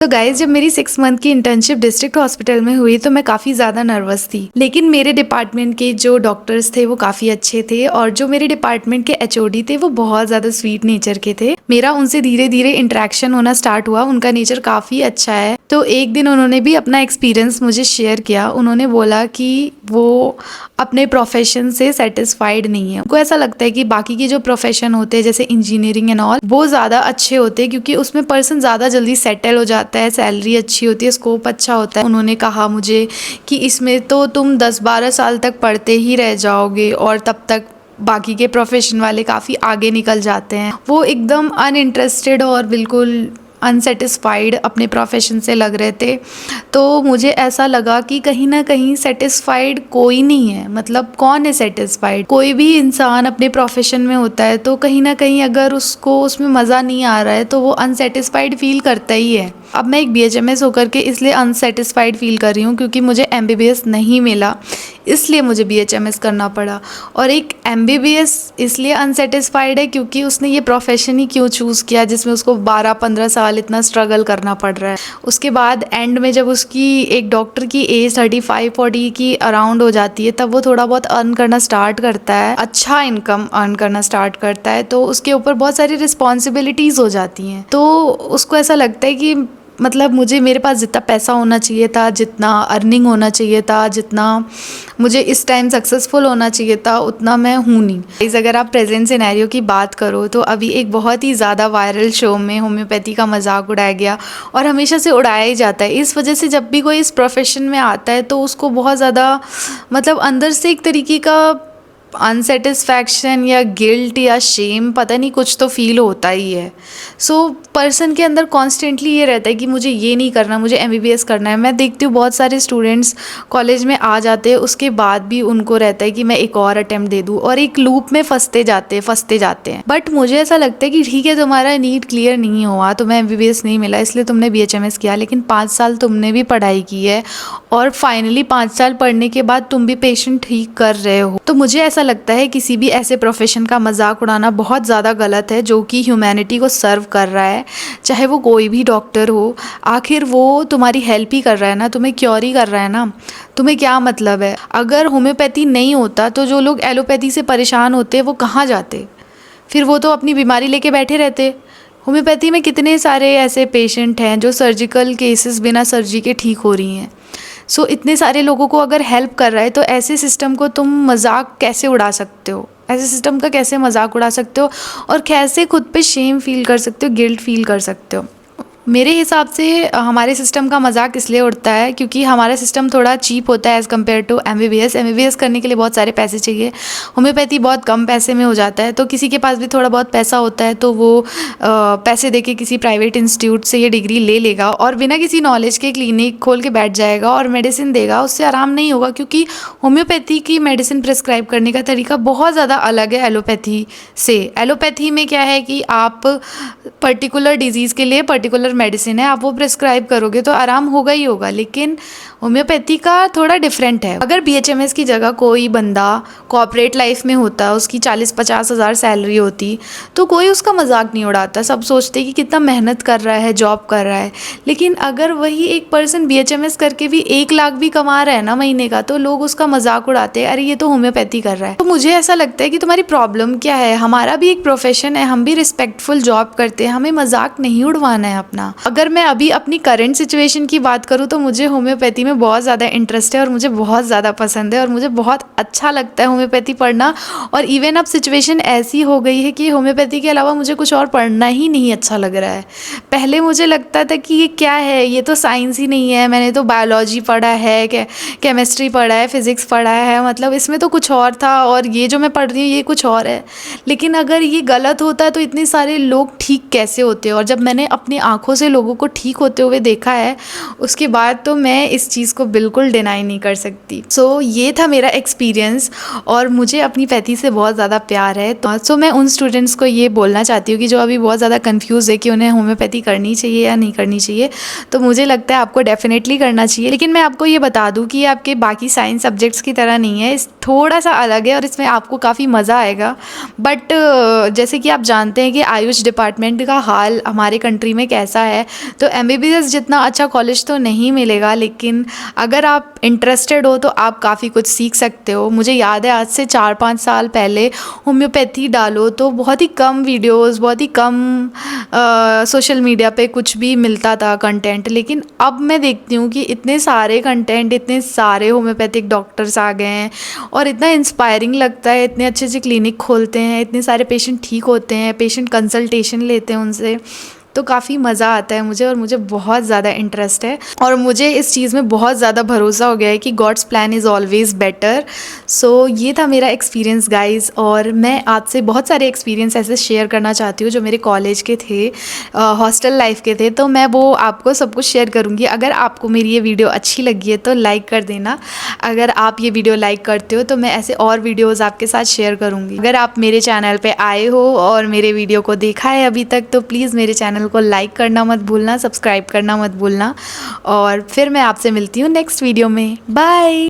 तो गाइज, जब मेरी 6 मंथ की इंटर्नशिप डिस्ट्रिक्ट हॉस्पिटल में हुई तो मैं काफ़ी ज़्यादा नर्वस थी। लेकिन मेरे डिपार्टमेंट के जो डॉक्टर्स थे वो काफ़ी अच्छे थे और जो मेरे डिपार्टमेंट के एचओडी थे वो बहुत ज़्यादा स्वीट नेचर के थे। मेरा उनसे धीरे धीरे इंटरेक्शन होना स्टार्ट हुआ। उनका नेचर काफ़ी अच्छा है। तो एक दिन उन्होंने भी अपना एक्सपीरियंस मुझे शेयर किया। उन्होंने बोला कि वो अपने प्रोफेशन से सेटिस्फाइड नहीं है। उनको ऐसा लगता है कि बाकी के जो प्रोफेशन होते हैं जैसे इंजीनियरिंग एंड ऑल, वो ज़्यादा अच्छे होते हैं क्योंकि उसमें पर्सन ज़्यादा जल्दी सेटल हो जाता है, सैलरी अच्छी होती है, स्कोप अच्छा होता है। उन्होंने कहा मुझे कि इसमें तो तुम 10-12 साल तक पढ़ते ही रह जाओगे और तब तक बाकी के प्रोफेशन वाले काफ़ी आगे निकल जाते हैं। वो एकदम अनइंटरेस्टेड और बिल्कुल अनसेटिस्फाइड अपने प्रोफेशन से लग रहे थे। तो मुझे ऐसा लगा कि कहीं ना कहीं सेटिस्फाइड कोई नहीं है। मतलब कौन है सेटिस्फाइड? कोई भी इंसान अपने प्रोफेशन में होता है तो कहीं ना कहीं अगर उसको उसमें मज़ा नहीं आ रहा है तो वो अनसेटिस्फाइड फील करता ही है। अब मैं एक बीएचएमएस होकर के इसलिए अनसेटिस्फाइड फील कर रही हूँ क्योंकि मुझे एमबीबीएस नहीं मिला, इसलिए मुझे बीएचएमएस करना पड़ा। और एक एमबीबीएस इसलिए अनसेटिस्फाइड है क्योंकि उसने ये प्रोफेशन ही क्यों चूज़ किया जिसमें उसको 12-15 साल इतना स्ट्रगल करना पड़ रहा है। उसके बाद एंड में जब उसकी एक डॉक्टर की एज 35-40 की अराउंड हो जाती है तब वो थोड़ा बहुत अर्न करना स्टार्ट करता है, अच्छा इनकम अर्न करना स्टार्ट करता है, तो उसके ऊपर बहुत सारी रिस्पॉन्सिबिलिटीज़ हो जाती हैं। तो उसको ऐसा लगता है कि मतलब मेरे पास जितना पैसा होना चाहिए था, जितना अर्निंग होना चाहिए था, जितना मुझे इस टाइम सक्सेसफुल होना चाहिए था, उतना मैं हूँ नहीं। अगर आप प्रेजेंट सिनेरियो की बात करो तो अभी एक बहुत ही ज़्यादा वायरल शो में होम्योपैथी का मजाक उड़ाया गया और हमेशा से उड़ाया ही जाता है। इस वजह से जब भी कोई इस प्रोफेशन में आता है तो उसको बहुत ज़्यादा मतलब अंदर से एक तरीके का अनसेटिस्फैक्शन या गिल्ट या शेम, पता नहीं, कुछ तो फील होता ही है। सो पर्सन के अंदर कॉन्स्टेंटली ये रहता है कि मुझे ये नहीं करना, मुझे एमबीबीएस करना है। मैं देखती हूँ बहुत सारे स्टूडेंट्स कॉलेज में आ जाते हैं, उसके बाद भी उनको रहता है कि मैं एक और अटेम्प्ट दे दूँ और एक लूप में फंसते जाते हैं। बट मुझे ऐसा लगता है कि ठीक है, तुम्हारा नीट क्लियर नहीं हुआ, तुम्हें एमबीबीएस नहीं मिला इसलिए तुमने बीएचएमएस किया, लेकिन 5 साल तुमने भी पढ़ाई की है और फाइनली 5 साल पढ़ने के बाद तुम भी पेशेंट ठीक कर रहे हो। तो मुझे ऐसा लगता है किसी भी ऐसे प्रोफेशन का मजाक उड़ाना बहुत ज़्यादा गलत है जो कि ह्यूमैनिटी को सर्व कर रहा है। चाहे वो कोई भी डॉक्टर हो, आखिर वो तुम्हारी हेल्प ही कर रहा है ना, तुम्हें क्योर ही कर रहा है ना। तुम्हें क्या मतलब है? अगर होम्योपैथी नहीं होता तो जो लोग एलोपैथी से परेशान होते वो कहाँ जाते? फिर वो तो अपनी बीमारी लेके बैठे रहते। होम्योपैथी में कितने सारे ऐसे पेशेंट हैं जो सर्जिकल केसेस बिना सर्जरी के ठीक हो रही हैं। सो इतने सारे लोगों को अगर हेल्प कर रहा है तो ऐसे सिस्टम को तुम मजाक कैसे उड़ा सकते हो? ऐसे सिस्टम का कैसे मजाक उड़ा सकते हो और कैसे खुद पे शेम फील कर सकते हो, गिल्ट फील कर सकते हो? मेरे हिसाब से हमारे सिस्टम का मजाक इसलिए उड़ता है क्योंकि हमारा सिस्टम थोड़ा चीप होता है एज़ कम्पेयर टू एमबीबीएस करने के लिए बहुत सारे पैसे चाहिए। होम्योपैथी बहुत कम पैसे में हो जाता है। तो किसी के पास भी थोड़ा बहुत पैसा होता है तो वो पैसे देके किसी प्राइवेट इंस्टीट्यूट से ये डिग्री ले लेगा और बिना किसी नॉलेज के क्लिनिक खोल के बैठ जाएगा और मेडिसिन देगा। उससे आराम नहीं होगा क्योंकि होम्योपैथी की मेडिसिन प्रिस्क्राइब करने का तरीका बहुत ज़्यादा अलग है एलोपैथी से। एलोपैथी में क्या है कि आप पर्टिकुलर डिजीज़ के लिए पर्टिकुलर मेडिसिन है, आप वो प्रिस्क्राइब करोगे तो आराम होगा ही होगा। लेकिन होम्योपैथी का थोड़ा डिफरेंट है। अगर बीएचएमएस की जगह कोई बंदा कॉर्पोरेट लाइफ में होता, उसकी 40-50 हज़ार सैलरी होती तो कोई उसका मजाक नहीं उड़ाता। सब सोचते कि कितना मेहनत कर रहा है, जॉब कर रहा है। लेकिन अगर वही एक पर्सन बीएचएमएस करके भी 1 लाख भी कमा रहा है ना महीने का, तो लोग उसका मजाक उड़ाते हैं, अरे ये तो होम्योपैथी कर रहा है। तो मुझे ऐसा लगता है कि तुम्हारी प्रॉब्लम क्या है? हमारा भी एक प्रोफेशन है, हम भी रिस्पेक्टफुल जॉब करते हैं, हमें मजाक नहीं उड़वाना है अपना। अगर मैं अभी अपनी करंट सिचुएशन की बात करूँ तो मुझे होम्योपैथी में बहुत ज़्यादा इंटरेस्ट है और मुझे बहुत ज़्यादा पसंद है और मुझे बहुत अच्छा लगता है होम्योपैथी पढ़ना। और इवन अब सिचुएशन ऐसी हो गई है कि होम्योपैथी के अलावा मुझे कुछ और पढ़ना ही नहीं अच्छा लग रहा है। पहले मुझे लगता था कि ये क्या है, ये तो साइंस ही नहीं है, मैंने तो बायोलॉजी पढ़ा है, केमिस्ट्री पढ़ा है, फिज़िक्स पढ़ा है, मतलब इसमें तो कुछ और था और ये जो मैं पढ़ रही हूँ ये कुछ और है। लेकिन अगर ये गलत होता है तो इतने सारे लोग ठीक कैसे होते हैं? और जब मैंने अपनी आँखों से लोगों को ठीक होते हुए देखा है उसके बाद तो मैं इस चीज़ को बिल्कुल डिनाई नहीं कर सकती। सो ये था मेरा एक्सपीरियंस और मुझे अपनी पैथी से बहुत ज़्यादा प्यार है। तो मैं उन स्टूडेंट्स को ये बोलना चाहती हूँ कि जो अभी बहुत ज़्यादा कंफ्यूज है कि उन्हें होम्योपैथी करनी चाहिए या नहीं करनी चाहिए, तो मुझे लगता है आपको डेफिनेटली करना चाहिए। लेकिन मैं आपको ये बता दूँ कि ये आपके बाकी साइंस सब्जेक्ट्स की तरह नहीं है, थोड़ा सा अलग है और इसमें आपको काफ़ी मज़ा आएगा। बट जैसे कि आप जानते हैं कि आयुष डिपार्टमेंट का हाल हमारे कंट्री में कैसा मिलता है। तो एमबीबीएस जितना अच्छा कॉलेज तो नहीं मिलेगा, लेकिन अगर आप इंटरेस्टेड हो तो आप काफ़ी कुछ सीख सकते हो। मुझे याद है आज से 4-5 साल पहले होम्योपैथी डालो तो बहुत ही कम वीडियोस, बहुत ही कम सोशल मीडिया पे कुछ भी मिलता था कंटेंट, लेकिन अब मैं देखती हूँ कि इतने सारे कंटेंट, इतने सारे होम्योपैथिक डॉक्टर्स आ गए हैं और इतना इंस्पायरिंग लगता है। इतने अच्छे अच्छे क्लिनिक खोलते हैं, इतने सारे पेशेंट ठीक होते हैं, पेशेंट कंसल्टेशन लेते हैं उनसे, तो काफ़ी मज़ा आता है मुझे और मुझे बहुत ज़्यादा इंटरेस्ट है और मुझे इस चीज़ में बहुत ज़्यादा भरोसा हो गया है कि God's plan is always better. So ये था मेरा एक्सपीरियंस गाइस, और मैं आपसे बहुत सारे एक्सपीरियंस ऐसे शेयर करना चाहती हूँ जो मेरे कॉलेज के थे, हॉस्टल लाइफ के थे, तो मैं वो आपको सब कुछ शेयर करूँगी। अगर आपको मेरी ये वीडियो अच्छी लगी है तो लाइक कर देना। अगर आप ये वीडियो लाइक करते हो तो मैं ऐसे और वीडियोज़ आपके साथ शेयर करूँगी। अगर आप मेरे चैनल पर आए हो और मेरे वीडियो को देखा है अभी तक तो प्लीज़ मेरे चैनल को लाइक करना मत भूलना, सब्सक्राइब करना मत भूलना, और फिर मैं आपसे मिलती हूँ नेक्स्ट वीडियो में। बाय।